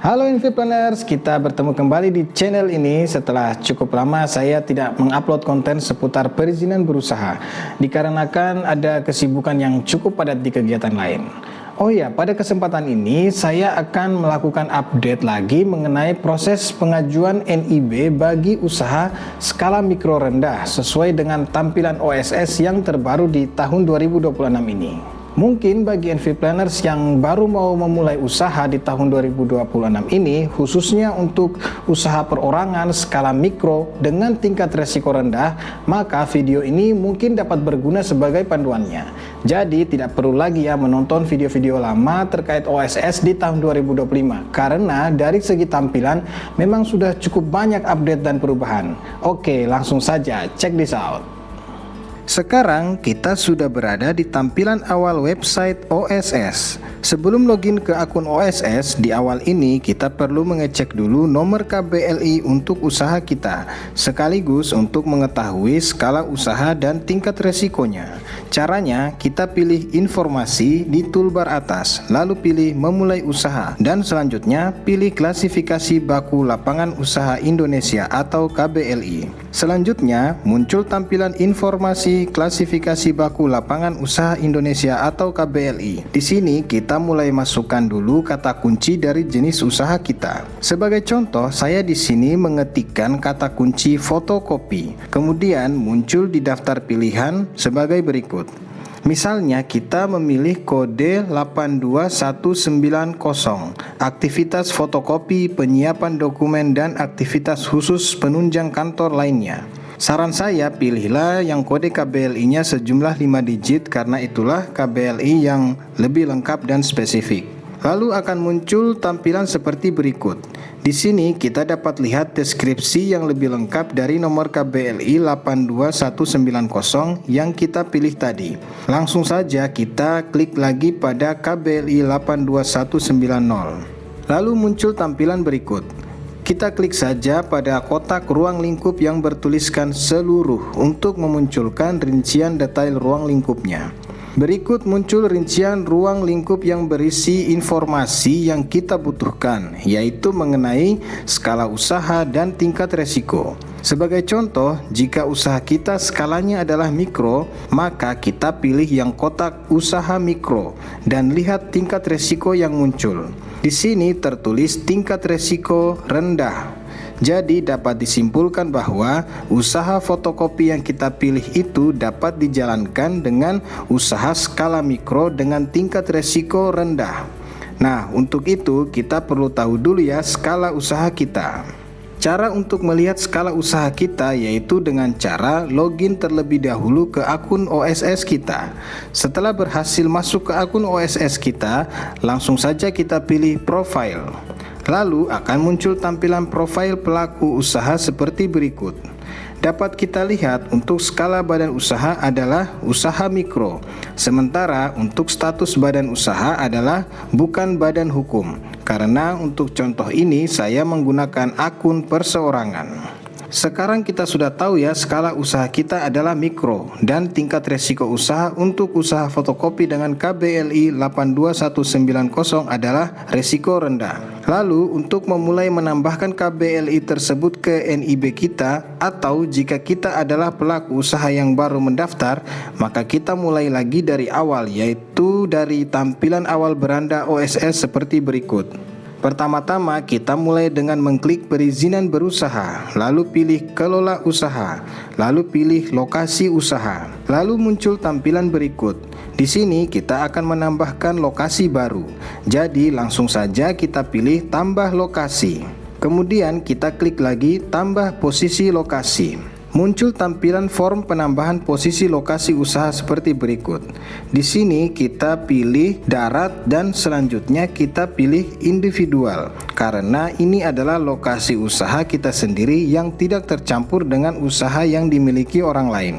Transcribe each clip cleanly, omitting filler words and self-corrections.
Halo Inviplaners, kita bertemu kembali di channel ini setelah cukup lama saya tidak mengupload konten seputar perizinan berusaha dikarenakan ada kesibukan yang cukup padat di kegiatan lain. Oh ya, pada kesempatan ini saya akan melakukan update lagi mengenai proses pengajuan NIB bagi usaha skala mikro rendah sesuai dengan tampilan OSS yang terbaru di tahun 2026 ini. Mungkin bagi Inviplaners yang baru mau memulai usaha di tahun 2026 ini, khususnya untuk usaha perorangan skala mikro dengan tingkat resiko rendah, maka video ini mungkin dapat berguna sebagai panduannya. Jadi tidak perlu lagi ya menonton video-video lama terkait OSS di tahun 2025, karena dari segi tampilan memang sudah cukup banyak update dan perubahan. Oke, langsung saja check this out. Sekarang kita sudah berada di tampilan awal website OSS. Sebelum login ke akun OSS, di awal ini kita perlu mengecek dulu nomor KBLI untuk usaha kita, sekaligus untuk mengetahui skala usaha dan tingkat resikonya. Caranya, kita pilih informasi di toolbar atas, lalu pilih memulai usaha, dan selanjutnya pilih klasifikasi baku lapangan usaha Indonesia atau KBLI. Selanjutnya, muncul tampilan informasi klasifikasi baku lapangan usaha Indonesia atau KBLI. Di sini kita mulai masukkan dulu kata kunci dari jenis usaha kita. Sebagai contoh, saya di sini mengetikkan kata kunci fotokopi. Kemudian muncul di daftar pilihan sebagai berikut. Misalnya kita memilih kode 82190, aktivitas fotokopi, penyiapan dokumen, dan aktivitas khusus penunjang kantor lainnya. Saran saya pilihlah yang kode KBLI-nya sejumlah 5 digit karena itulah KBLI yang lebih lengkap dan spesifik. Lalu akan muncul tampilan seperti berikut. Di sini kita dapat lihat deskripsi yang lebih lengkap dari nomor KBLI 82190 yang kita pilih tadi. Langsung saja kita klik lagi pada KBLI 82190. Lalu muncul tampilan berikut. Kita klik saja pada kotak ruang lingkup yang bertuliskan seluruh untuk memunculkan rincian detail ruang lingkupnya. Berikut muncul rincian ruang lingkup yang berisi informasi yang kita butuhkan, yaitu mengenai skala usaha dan tingkat resiko. Sebagai contoh, jika usaha kita skalanya adalah mikro, maka kita pilih yang kotak usaha mikro dan lihat tingkat resiko yang muncul. Di sini tertulis tingkat resiko rendah. Jadi dapat disimpulkan bahwa usaha fotokopi yang kita pilih itu dapat dijalankan dengan usaha skala mikro dengan tingkat resiko rendah. Nah, untuk itu kita perlu tahu dulu ya skala usaha kita. Cara untuk melihat skala usaha kita yaitu dengan cara login terlebih dahulu ke akun OSS kita. Setelah berhasil masuk ke akun OSS kita, langsung saja kita pilih profile. Lalu akan muncul tampilan profil pelaku usaha seperti berikut. Dapat kita lihat untuk skala badan usaha adalah usaha mikro, sementara untuk status badan usaha adalah bukan badan hukum. Karena untuk contoh ini saya menggunakan akun perseorangan. Sekarang kita sudah tahu ya skala usaha kita adalah mikro dan tingkat resiko usaha untuk usaha fotokopi dengan KBLI 82190 adalah resiko rendah. Lalu untuk memulai menambahkan KBLI tersebut ke NIB kita atau jika kita adalah pelaku usaha yang baru mendaftar, maka kita mulai lagi dari awal yaitu dari tampilan awal beranda OSS seperti berikut. Pertama-tama kita mulai dengan mengklik perizinan berusaha, lalu pilih kelola usaha, lalu pilih lokasi usaha. Lalu muncul tampilan berikut. Di sini kita akan menambahkan lokasi baru. Jadi langsung saja kita pilih tambah lokasi. Kemudian kita klik lagi tambah posisi lokasi. Muncul tampilan form penambahan posisi lokasi usaha seperti berikut. Di sini kita pilih darat dan selanjutnya kita pilih individual karena ini adalah lokasi usaha kita sendiri yang tidak tercampur dengan usaha yang dimiliki orang lain.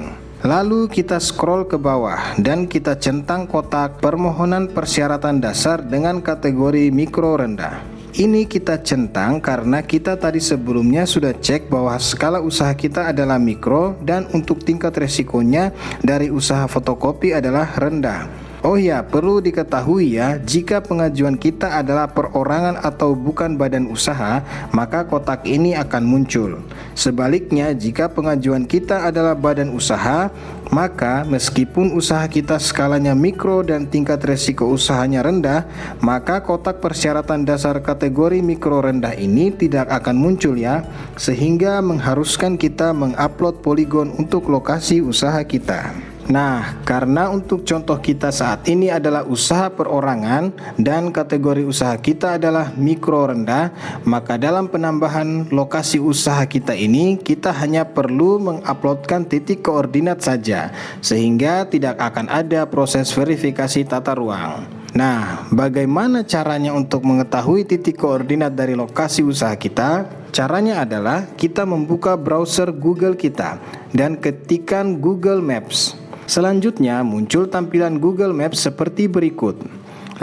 Lalu kita scroll ke bawah dan kita centang kotak permohonan persyaratan dasar dengan kategori mikro rendah. Ini kita centang karena kita tadi sebelumnya sudah cek bahwa skala usaha kita adalah mikro dan untuk tingkat resikonya dari usaha fotokopi adalah rendah. Oh ya, perlu diketahui ya, jika pengajuan kita adalah perorangan atau bukan badan usaha, maka kotak ini akan muncul. Sebaliknya, jika pengajuan kita adalah badan usaha, maka meskipun usaha kita skalanya mikro dan tingkat resiko usahanya rendah, maka kotak persyaratan dasar kategori mikro rendah ini tidak akan muncul ya, sehingga mengharuskan kita mengupload poligon untuk lokasi usaha kita. Nah, karena untuk contoh kita saat ini adalah usaha perorangan dan kategori usaha kita adalah mikro rendah, maka dalam penambahan lokasi usaha kita ini, kita hanya perlu menguploadkan titik koordinat saja, sehingga tidak akan ada proses verifikasi tata ruang. Nah, bagaimana caranya untuk mengetahui titik koordinat dari lokasi usaha kita? Caranya adalah kita membuka browser Google kita dan ketikkan Google Maps. Selanjutnya muncul tampilan Google Maps seperti berikut.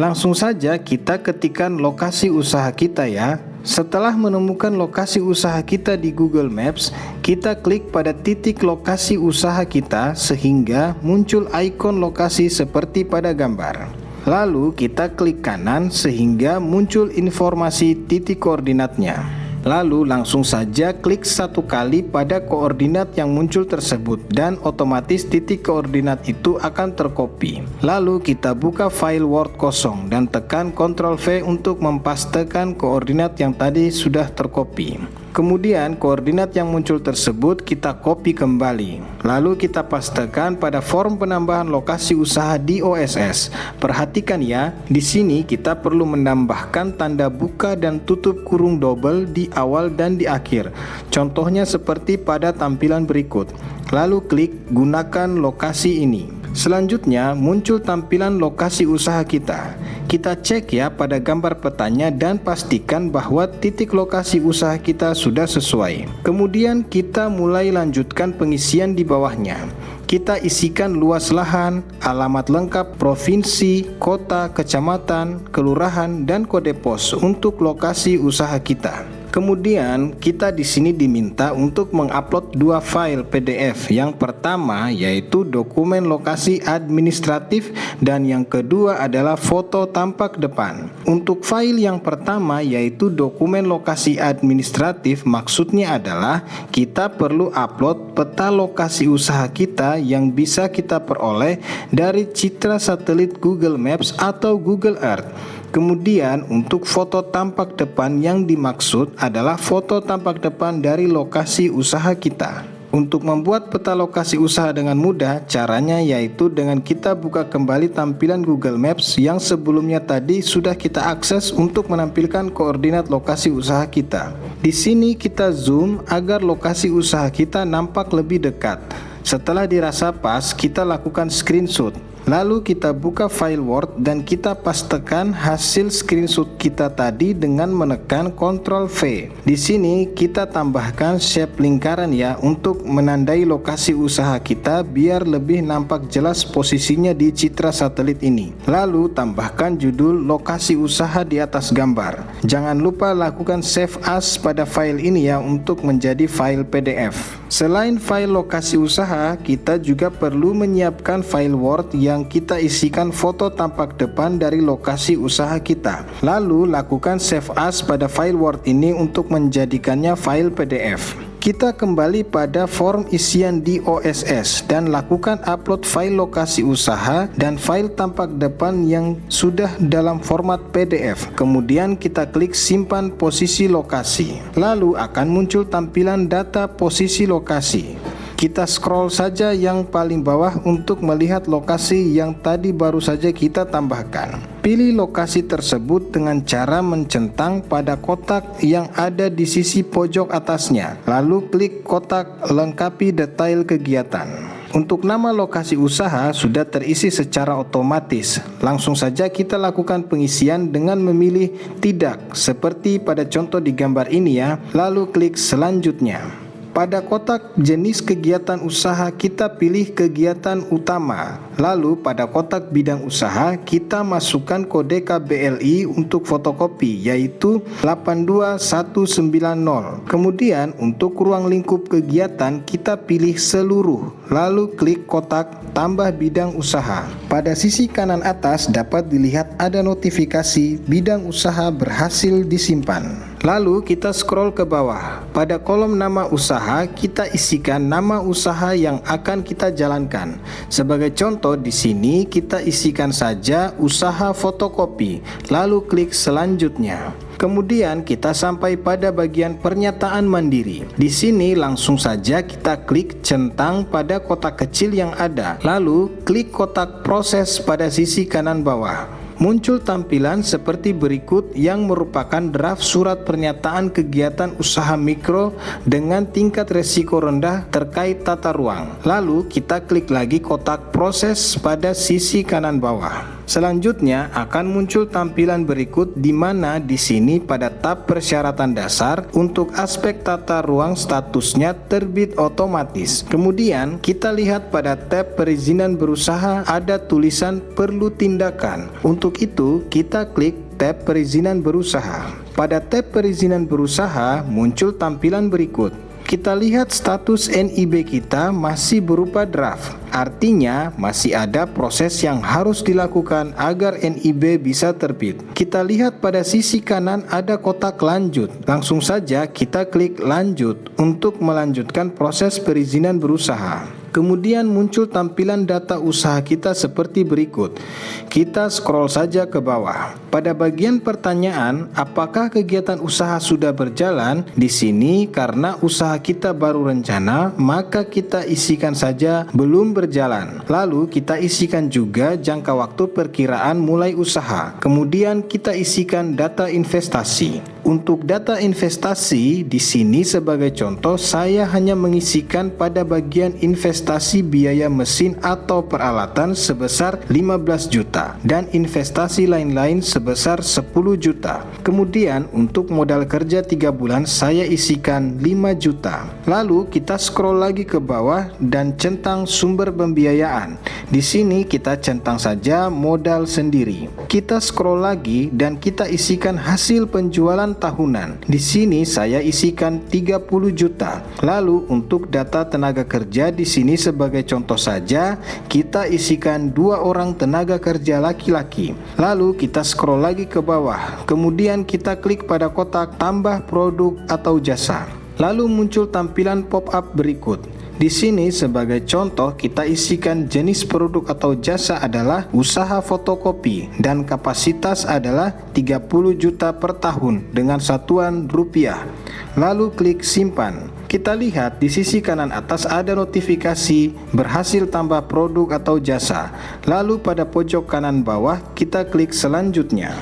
Langsung saja kita ketikkan lokasi usaha kita ya. Setelah menemukan lokasi usaha kita di Google Maps, kita klik pada titik lokasi usaha kita sehingga muncul ikon lokasi seperti pada gambar. Lalu kita klik kanan sehingga muncul informasi titik koordinatnya. Lalu langsung saja klik satu kali pada koordinat yang muncul tersebut dan otomatis titik koordinat itu akan tercopy. Lalu kita buka file Word kosong dan tekan Ctrl V untuk mempastekan koordinat yang tadi sudah tercopy. Kemudian koordinat yang muncul tersebut kita copy kembali. Lalu kita pastekan pada form penambahan lokasi usaha di OSS. Perhatikan ya, di sini kita perlu menambahkan tanda buka dan tutup kurung double di awal dan di akhir. Contohnya seperti pada tampilan berikut. Lalu klik gunakan lokasi ini. Selanjutnya muncul tampilan lokasi usaha kita. Kita cek ya pada gambar petanya dan pastikan bahwa titik lokasi usaha kita sudah sesuai. Kemudian kita mulai lanjutkan pengisian di bawahnya. Kita isikan luas lahan, alamat lengkap provinsi, kota, kecamatan, kelurahan, dan kode pos untuk lokasi usaha kita. Kemudian kita di sini diminta untuk mengupload dua file PDF. Yang pertama yaitu dokumen lokasi administratif dan yang kedua adalah foto tampak depan. Untuk file yang pertama yaitu dokumen lokasi administratif, maksudnya adalah kita perlu upload peta lokasi usaha kita yang bisa kita peroleh dari citra satelit Google Maps atau Google Earth. Kemudian untuk foto tampak depan yang dimaksud adalah foto tampak depan dari lokasi usaha kita. Untuk membuat peta lokasi usaha dengan mudah, caranya yaitu dengan kita buka kembali tampilan Google Maps yang sebelumnya tadi sudah kita akses untuk menampilkan koordinat lokasi usaha kita. Di sini kita zoom agar lokasi usaha kita nampak lebih dekat. Setelah dirasa pas, kita lakukan screenshot. Lalu kita buka file Word dan kita pastekan hasil screenshot kita tadi dengan menekan Ctrl V. Di sini kita tambahkan shape lingkaran ya untuk menandai lokasi usaha kita biar lebih nampak jelas posisinya di citra satelit ini. Lalu tambahkan judul lokasi usaha di atas gambar. Jangan lupa lakukan save as pada file ini ya untuk menjadi file PDF. Selain file lokasi usaha, kita juga perlu menyiapkan file Word yang kita isikan foto tampak depan dari lokasi usaha kita. Lalu lakukan save as pada file Word ini untuk menjadikannya file PDF. Kita kembali pada form isian di OSS dan lakukan upload file lokasi usaha dan file tampak depan yang sudah dalam format PDF. Kemudian kita klik simpan posisi lokasi. Lalu akan muncul tampilan data posisi lokasi. Kita scroll saja yang paling bawah untuk melihat lokasi yang tadi baru saja kita tambahkan. Pilih lokasi tersebut dengan cara mencentang pada kotak yang ada di sisi pojok atasnya. Lalu klik kotak lengkapi detail kegiatan. Untuk nama lokasi usaha sudah terisi secara otomatis. Langsung saja kita lakukan pengisian dengan memilih tidak seperti pada contoh di gambar ini ya. Lalu klik selanjutnya. Pada kotak jenis kegiatan usaha kita pilih kegiatan utama. Lalu pada kotak bidang usaha kita masukkan kode KBLI untuk fotokopi yaitu 82190. Kemudian untuk ruang lingkup kegiatan kita pilih seluruh. Lalu klik kotak tambah bidang usaha. Pada sisi kanan atas dapat dilihat ada notifikasi bidang usaha berhasil disimpan. Lalu kita scroll ke bawah. Pada kolom nama usaha kita isikan nama usaha yang akan kita jalankan. Sebagai contoh di sini kita isikan saja usaha fotokopi. Lalu klik selanjutnya. Kemudian kita sampai pada bagian pernyataan mandiri. Di sini langsung saja kita klik centang pada kotak kecil yang ada. Lalu klik kotak proses pada sisi kanan bawah. Muncul tampilan seperti berikut yang merupakan draft surat pernyataan kegiatan usaha mikro dengan tingkat resiko rendah terkait tata ruang. Lalu kita klik lagi kotak proses pada sisi kanan bawah. Selanjutnya akan muncul tampilan berikut di mana di sini pada tab persyaratan dasar untuk aspek tata ruang statusnya terbit otomatis. Kemudian kita lihat pada tab perizinan berusaha ada tulisan perlu tindakan. Untuk itu kita klik tab perizinan berusaha. Pada tab perizinan berusaha muncul tampilan berikut. Kita lihat status NIB kita masih berupa draft. Artinya masih ada proses yang harus dilakukan agar NIB bisa terbit. Kita lihat pada sisi kanan ada kotak lanjut. Langsung saja kita klik lanjut untuk melanjutkan proses perizinan berusaha. Kemudian muncul tampilan data usaha kita seperti berikut. Kita scroll saja ke bawah. Pada bagian pertanyaan, apakah kegiatan usaha sudah berjalan? Di sini karena usaha kita baru rencana, maka kita isikan saja belum berjalan. Lalu kita isikan juga jangka waktu perkiraan mulai usaha. Kemudian kita isikan data investasi. Untuk data investasi di sini sebagai contoh saya hanya mengisikan pada bagian investasi biaya mesin atau peralatan sebesar 15 juta dan investasi lain-lain sebesar 10 juta. Kemudian untuk modal kerja 3 bulan saya isikan 5 juta. Lalu kita scroll lagi ke bawah dan centang sumber pembiayaan. Di sini kita centang saja modal sendiri. Kita scroll lagi dan kita isikan hasil penjualan tahunan. Di sini saya isikan 30 juta. Lalu untuk data tenaga kerja di sini sebagai contoh saja kita isikan 2 orang tenaga kerja laki-laki. Lalu kita scroll lagi ke bawah. Kemudian kita klik pada kotak tambah produk atau jasa. Lalu muncul tampilan pop-up berikut. Di sini sebagai contoh kita isikan jenis produk atau jasa adalah usaha fotokopi dan kapasitas adalah 30 juta per tahun dengan satuan rupiah. Lalu klik simpan. Kita lihat di sisi kanan atas ada notifikasi berhasil tambah produk atau jasa. Lalu pada pojok kanan bawah kita klik selanjutnya.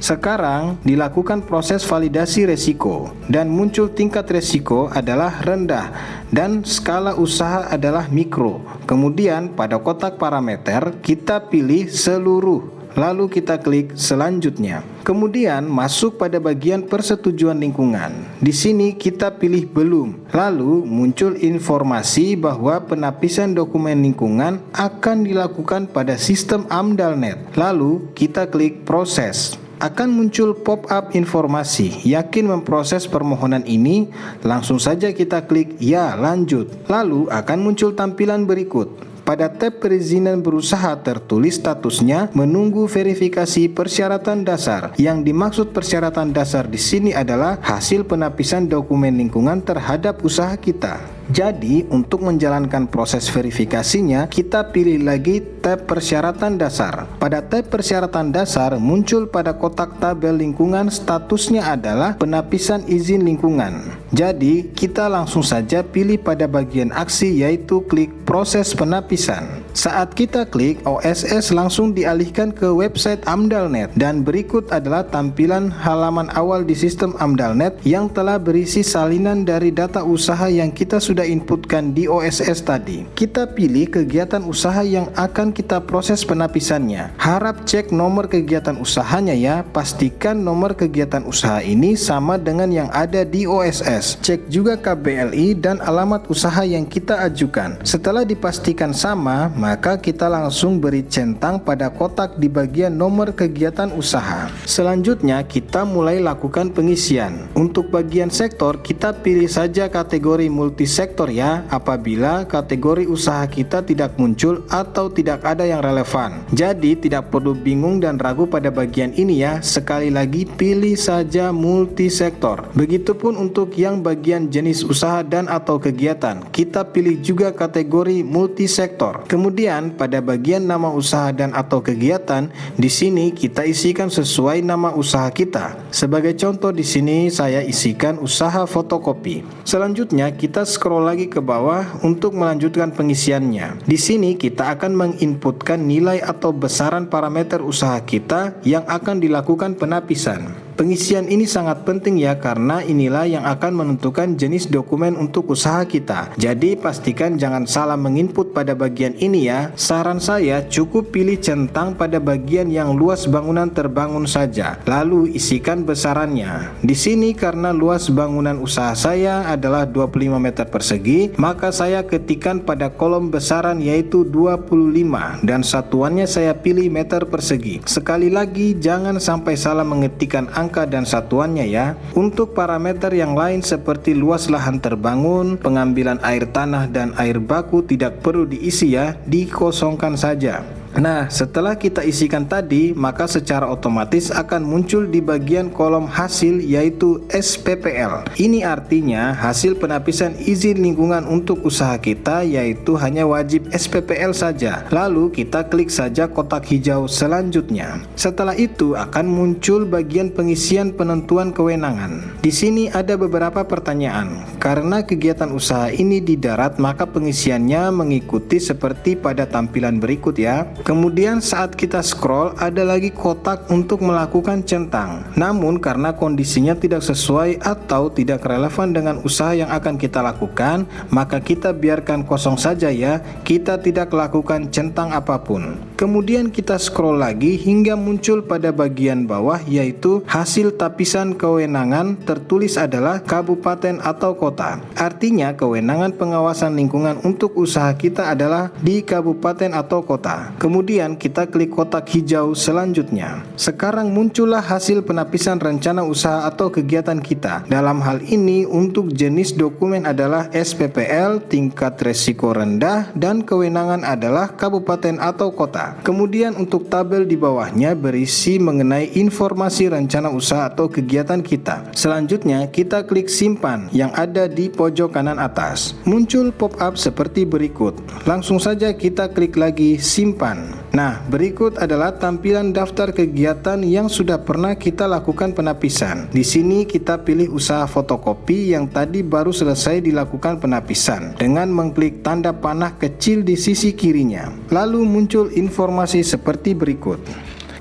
Sekarang dilakukan proses validasi resiko dan muncul tingkat resiko adalah rendah dan skala usaha adalah mikro. Kemudian pada kotak parameter kita pilih seluruh. Lalu kita klik selanjutnya. Kemudian masuk pada bagian persetujuan lingkungan. Di sini kita pilih belum. Lalu muncul informasi bahwa penapisan dokumen lingkungan akan dilakukan pada sistem AMDALNet. Lalu kita klik proses. Akan muncul pop-up informasi, yakin memproses permohonan ini, langsung saja kita klik ya lanjut. Lalu akan muncul tampilan berikut. Pada tab perizinan berusaha tertulis statusnya menunggu verifikasi persyaratan dasar. Yang dimaksud persyaratan dasar di sini adalah hasil penapisan dokumen lingkungan terhadap usaha kita. Jadi untuk menjalankan proses verifikasinya kita pilih lagi tab persyaratan dasar. Pada tab persyaratan dasar muncul pada kotak tabel lingkungan statusnya adalah penapisan izin lingkungan. Jadi kita langsung saja pilih pada bagian aksi yaitu klik proses penapisan. Saat kita klik, OSS langsung dialihkan ke website AMDALNet dan berikut adalah tampilan halaman awal di sistem AMDALNet yang telah berisi salinan dari data usaha yang kita sudah inputkan di OSS tadi. Kita pilih kegiatan usaha yang akan akan kita proses penapisannya. Harap cek nomor kegiatan usahanya ya. Pastikan nomor kegiatan usaha ini sama dengan yang ada di OSS. Cek juga KBLI dan alamat usaha yang kita ajukan. Setelah dipastikan sama, maka kita langsung beri centang pada kotak di bagian nomor kegiatan usaha. Selanjutnya kita mulai lakukan pengisian. Untuk bagian sektor, kita pilih saja kategori multisektor ya, apabila kategori usaha kita tidak muncul atau tidak ada yang relevan. Jadi tidak perlu bingung dan ragu pada bagian ini ya. Sekali lagi pilih saja multisektor. Begitupun untuk yang bagian jenis usaha dan atau kegiatan, kita pilih juga kategori multisektor. Kemudian pada bagian nama usaha dan atau kegiatan, di sini kita isikan sesuai nama usaha kita. Sebagai contoh di sini saya isikan usaha fotokopi. Selanjutnya kita scroll lagi ke bawah untuk melanjutkan pengisiannya. Di sini kita akan menginputkan nilai atau besaran parameter usaha kita yang akan dilakukan penapisan. Pengisian ini sangat penting ya, karena inilah yang akan menentukan jenis dokumen untuk usaha kita. Jadi pastikan jangan salah menginput pada bagian ini ya. Saran saya cukup pilih centang pada bagian yang luas bangunan terbangun saja, lalu isikan besarannya. Di sini karena luas bangunan usaha saya adalah 25 meter persegi, maka saya ketikkan pada kolom besaran yaitu 25 dan satuannya saya pilih meter persegi. Sekali lagi jangan sampai salah mengetikkan angka dan satuannya ya. Untuk parameter yang lain seperti luas lahan terbangun, pengambilan air tanah dan air baku tidak perlu diisi ya, dikosongkan saja. Nah, setelah kita isikan tadi, maka secara otomatis akan muncul di bagian kolom hasil yaitu SPPL. Ini artinya hasil penapisan izin lingkungan untuk usaha kita, yaitu hanya wajib SPPL saja. Lalu kita klik saja kotak hijau selanjutnya. Setelah itu akan muncul bagian pengisian penentuan kewenangan. Di sini ada beberapa pertanyaan. Karena kegiatan usaha ini di darat, maka pengisiannya mengikuti seperti pada tampilan berikut ya. Kemudian saat kita scroll ada lagi kotak untuk melakukan centang. Namun karena kondisinya tidak sesuai atau tidak relevan dengan usaha yang akan kita lakukan, maka kita biarkan kosong saja ya. Kita tidak lakukan centang apapun. Kemudian kita scroll lagi hingga muncul pada bagian bawah yaitu hasil tapisan kewenangan, tertulis adalah kabupaten atau kota. Artinya kewenangan pengawasan lingkungan untuk usaha kita adalah di kabupaten atau kota. Kemudian kita klik kotak hijau selanjutnya. Sekarang muncullah hasil penapisan rencana usaha atau kegiatan kita. Dalam hal ini untuk jenis dokumen adalah SPPL, tingkat resiko rendah, dan kewenangan adalah kabupaten atau kota. Kemudian untuk tabel di bawahnya berisi mengenai informasi rencana usaha atau kegiatan kita. Selanjutnya kita klik simpan yang ada di pojok kanan atas. Muncul pop-up seperti berikut. Langsung saja kita klik lagi simpan. Nah, berikut adalah tampilan daftar kegiatan yang sudah pernah kita lakukan penapisan. Di sini kita pilih usaha fotokopi yang tadi baru selesai dilakukan penapisan dengan mengklik tanda panah kecil di sisi kirinya. Lalu muncul informasi seperti berikut.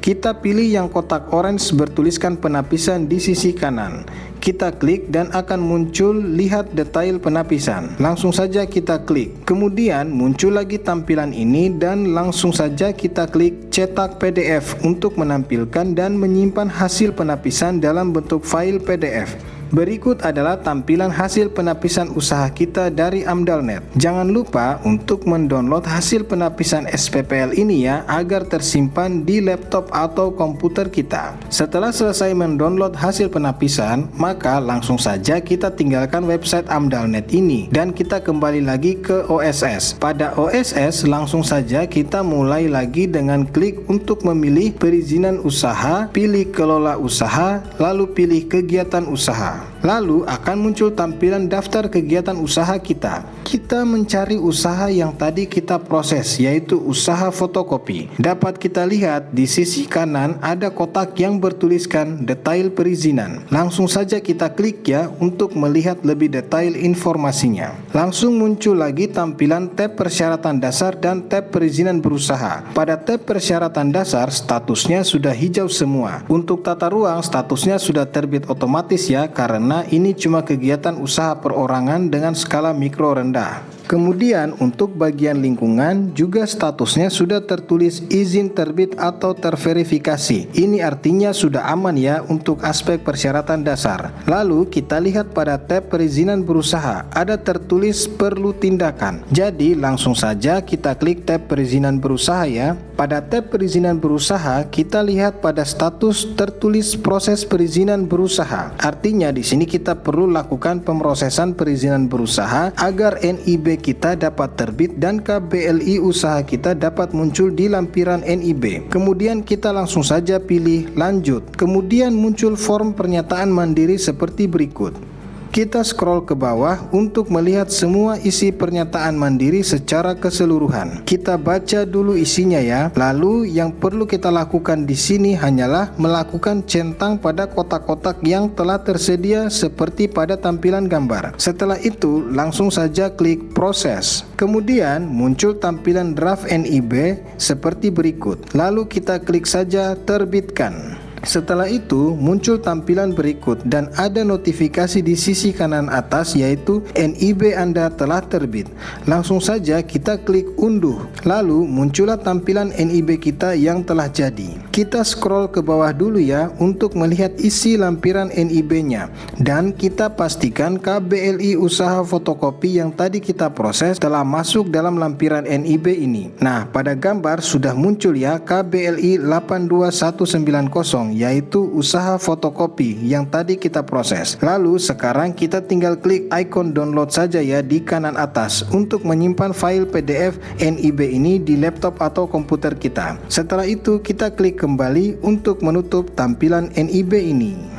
Kita pilih yang kotak orange bertuliskan penapisan di sisi kanan. Kita klik dan akan muncul lihat detail penapisan. Langsung saja kita klik. Kemudian muncul lagi tampilan ini dan langsung saja kita klik cetak PDF untuk menampilkan dan menyimpan hasil penapisan dalam bentuk file PDF. Berikut adalah tampilan hasil penapisan usaha kita dari Amdalnet. Jangan lupa untuk mendownload hasil penapisan SPPL ini ya, agar tersimpan di laptop atau komputer kita. Setelah selesai mendownload hasil penapisan, maka langsung saja kita tinggalkan website Amdalnet ini dan kita kembali lagi ke OSS. Pada OSS langsung saja kita mulai lagi dengan klik untuk memilih perizinan usaha, pilih kelola usaha, lalu pilih kegiatan usaha. Lalu akan muncul tampilan daftar kegiatan usaha kita. Kita mencari usaha yang tadi kita proses, yaitu usaha fotokopi. Dapat kita lihat di sisi kanan ada kotak yang bertuliskan detail perizinan. Langsung saja kita klik ya untuk melihat lebih detail informasinya. Langsung muncul lagi tampilan tab persyaratan dasar dan tab perizinan berusaha. Pada tab persyaratan dasar statusnya sudah hijau semua. Untuk tata ruang statusnya sudah terbit otomatis ya, karena ini cuma kegiatan usaha perorangan dengan skala mikro rendah. Kemudian untuk bagian lingkungan juga statusnya sudah tertulis izin terbit atau terverifikasi. Ini artinya sudah aman ya untuk aspek persyaratan dasar. Lalu kita lihat pada tab perizinan berusaha, ada tertulis perlu tindakan. Jadi langsung saja kita klik tab perizinan berusaha ya. Pada tab perizinan berusaha kita lihat pada status tertulis proses perizinan berusaha. Artinya di sini kita perlu lakukan pemrosesan perizinan berusaha agar NIB kita dapat terbit dan KBLI usaha kita dapat muncul di lampiran NIB. Kemudian kita langsung saja pilih lanjut. Kemudian muncul form pernyataan mandiri seperti berikut. Kita scroll ke bawah untuk melihat semua isi pernyataan mandiri secara keseluruhan. Kita baca dulu isinya ya. Lalu yang perlu kita lakukan di sini hanyalah melakukan centang pada kotak-kotak yang telah tersedia seperti pada tampilan gambar. Setelah itu langsung saja klik proses. Kemudian muncul tampilan draft NIB seperti berikut. Lalu kita klik saja terbitkan. Setelah itu muncul tampilan berikut dan ada notifikasi di sisi kanan atas yaitu NIB Anda telah terbit. Langsung saja kita klik unduh. Lalu muncullah tampilan NIB kita yang telah jadi. Kita scroll ke bawah dulu ya untuk melihat isi lampiran NIB-nya dan kita pastikan KBLI usaha fotokopi yang tadi kita proses telah masuk dalam lampiran NIB ini. Nah, pada gambar sudah muncul ya KBLI 82190 yaitu usaha fotokopi yang tadi kita proses. Lalu sekarang kita tinggal klik ikon download saja ya di kanan atas untuk menyimpan file PDF NIB ini di laptop atau komputer kita. Setelah itu kita klik kembali untuk menutup tampilan NIB ini.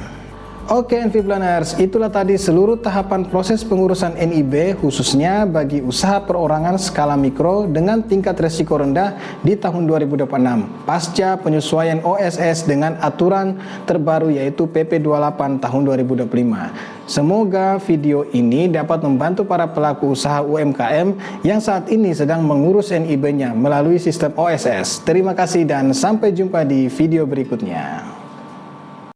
Oke NVPlanners, itulah tadi seluruh tahapan proses pengurusan NIB khususnya bagi usaha perorangan skala mikro dengan tingkat resiko rendah di tahun 2026 pasca penyesuaian OSS dengan aturan terbaru yaitu PP 28 tahun 2025. Semoga video ini dapat membantu para pelaku usaha UMKM yang saat ini sedang mengurus NIB-nya melalui sistem OSS. Terima kasih dan sampai jumpa di video berikutnya.